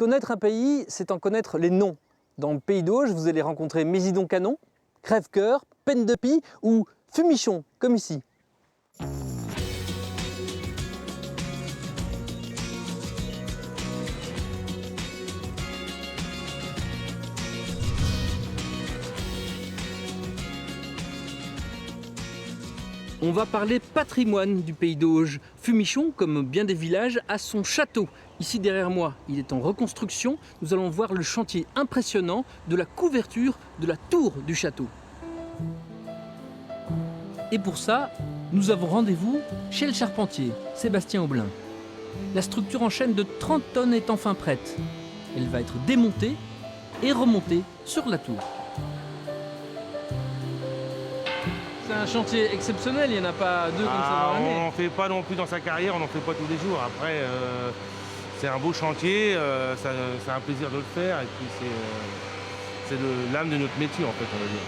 Connaître un pays, c'est en connaître les noms. Dans le Pays d'Auge, vous allez rencontrer Mésidon-Canon, Crèvecoeur, Peine de Pie ou Fumichon, comme ici. On va parler patrimoine du Pays d'Auge. Fumichon, comme bien des villages, a son château. Ici derrière moi, il est en reconstruction. Nous allons voir le chantier impressionnant de la couverture de la tour du château. Et pour ça, nous avons rendez-vous chez le charpentier, Sébastien Aublin. La structure en chaîne de 30 tonnes est enfin prête. Elle va être démontée et remontée sur la tour. C'est un chantier exceptionnel, il n'y en a pas deux comme ça dans l'année. On n'en fait pas non plus dans sa carrière, on n'en fait pas tous les jours. Après, c'est un beau chantier, c'est un plaisir de le faire et puis c'est l'âme de notre métier en fait, on va dire.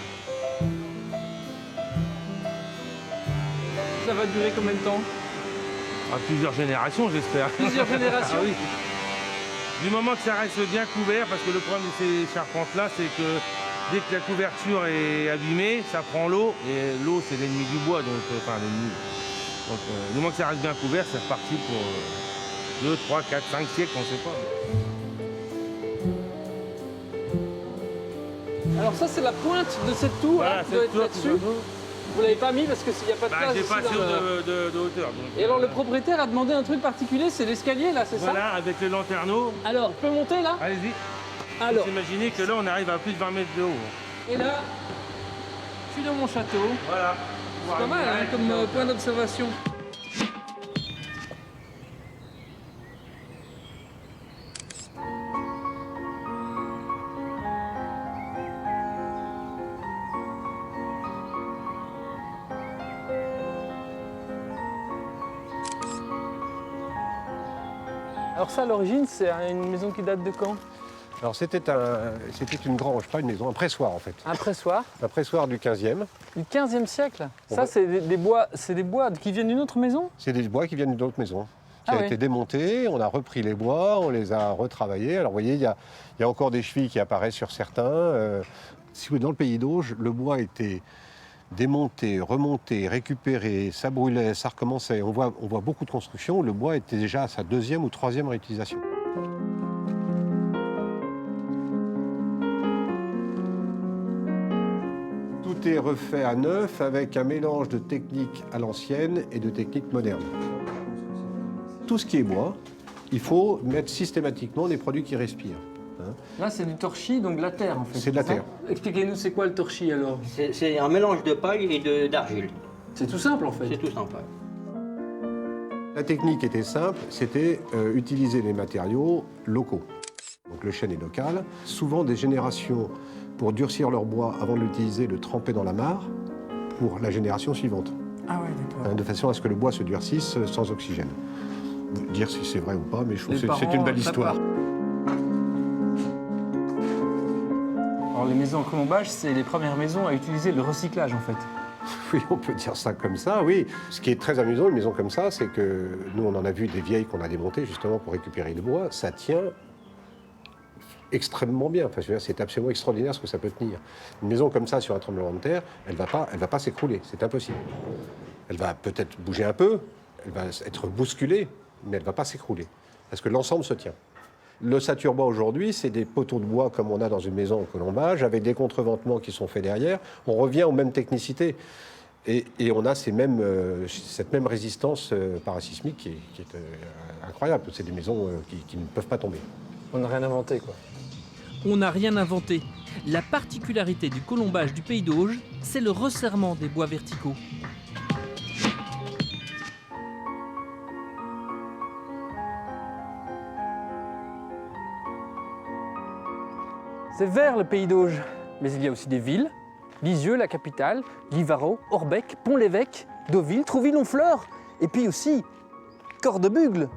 Ça va durer combien de temps? À plusieurs générations, j'espère. Plusieurs générations. Ah oui. Du moment que ça reste bien couvert, parce que le problème de ces charpentes-là, c'est que dès que la couverture est abîmée, ça prend l'eau, et l'eau c'est l'ennemi du bois, donc enfin l'ennemi. Donc du moment que ça reste bien couvert, c'est reparti pour 2, 3, 4, 5 siècles, on ne sait pas. Alors ça c'est la pointe de cette tour, Voilà, hein, qui doit être là-dessus. Vous l'avez pas mis parce qu'il n'y a pas de place J'ai ici pas assez dans le... de hauteur. Donc, Et alors le propriétaire a demandé un truc particulier, c'est l'escalier là, c'est voilà, avec le lanterneau. ça? Alors, je peux monter là? Allez-y. Alors, Vous imaginez que là, on arrive à plus de 20 mètres de haut. et là, je suis dans mon château. Voilà. C'est pas mal hein, comme point d'observation. Alors ça, à l'origine, c'est une maison qui date de quand? Alors c'était une grange, pas une maison, un pressoir en fait. Un pressoir Un pressoir du 15e. du 15e siècle. On Ça, va- c'est des bois qui viennent d'une autre maison? C'est des bois qui viennent d'une autre maison, qui Ah a oui. été démonté, on a repris les bois, on les a retravaillés. Alors vous voyez, il y a encore des chevilles qui apparaissent sur certains. Si vous voulez, dans le Pays d'Auge, le bois était démonté, remonté, récupéré, ça brûlait, ça recommençait. On voit beaucoup de constructions où le bois était déjà à sa 2e ou 3e réutilisation. Tout est refait à neuf avec un mélange de techniques à l'ancienne et de techniques modernes. Tout ce qui est bois, il faut mettre systématiquement des produits qui respirent. hein. Là, c'est du torchis, donc de la terre en fait. C'est de la ça terre. Expliquez-nous, c'est quoi le torchis alors? C'est un mélange de paille et d'argile. C'est tout simple en fait. C'est tout simple. La technique était simple, c'était utiliser les matériaux locaux. Donc le chêne est local. Souvent des générations, pour durcir leur bois avant de l'utiliser, le trempaient dans la mare pour la génération suivante. Ah ouais, d'accord. De façon à ce que le bois se durcisse sans oxygène. Dire si c'est vrai ou pas, mais je trouve Les que c'est parents, une belle ça histoire. part. Alors les maisons en colombage, c'est les premières maisons à utiliser le recyclage en fait. Oui, on peut dire ça comme ça, oui. Ce qui est très amusant, une maison comme ça, c'est que nous, on en a vu des vieilles qu'on a démontées justement pour récupérer le bois. Ça tient extrêmement bien. Enfin, je veux dire, c'est absolument extraordinaire ce que ça peut tenir. Une maison comme ça sur un tremblement de terre, elle va pas s'écrouler. C'est impossible. Elle va peut-être bouger un peu, elle va être bousculée, mais elle ne va pas s'écrouler. Parce que l'ensemble se tient. L'ossature bois aujourd'hui, c'est des poteaux de bois comme on a dans une maison au colombage, avec des contreventements qui sont faits derrière. On revient aux mêmes technicités. Et on a cette même résistance parasismique qui est incroyable. C'est des maisons qui ne peuvent pas tomber. On n'a rien inventé quoi. On n'a rien inventé. La particularité du colombage du Pays d'Auge, c'est le resserrement des bois verticaux. C'est vers le Pays d'Auge. Mais il y a aussi des villes. Lisieux, la capitale, Livarot, Orbec, Pont-l'Évêque, Deauville, Trouville-Honfleur. Et puis aussi Cordebugle.